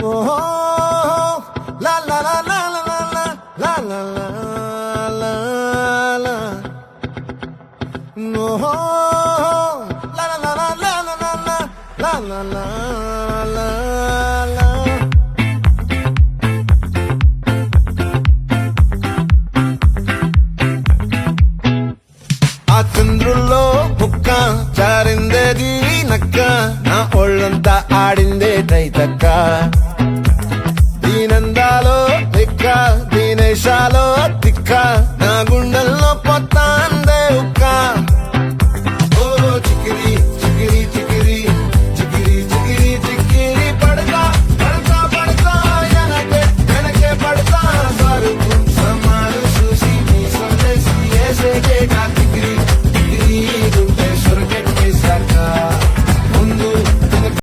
ఓహో లా లా లా లా లా లా లా లా లా లా ఓహో లా లా లా లా లా లా లా లా లా లా లా ఆ చంద్రుల్లో బుక్క జారిందేది నక్క నా ఒళ్ళంతా ఆడిందే తైతక్క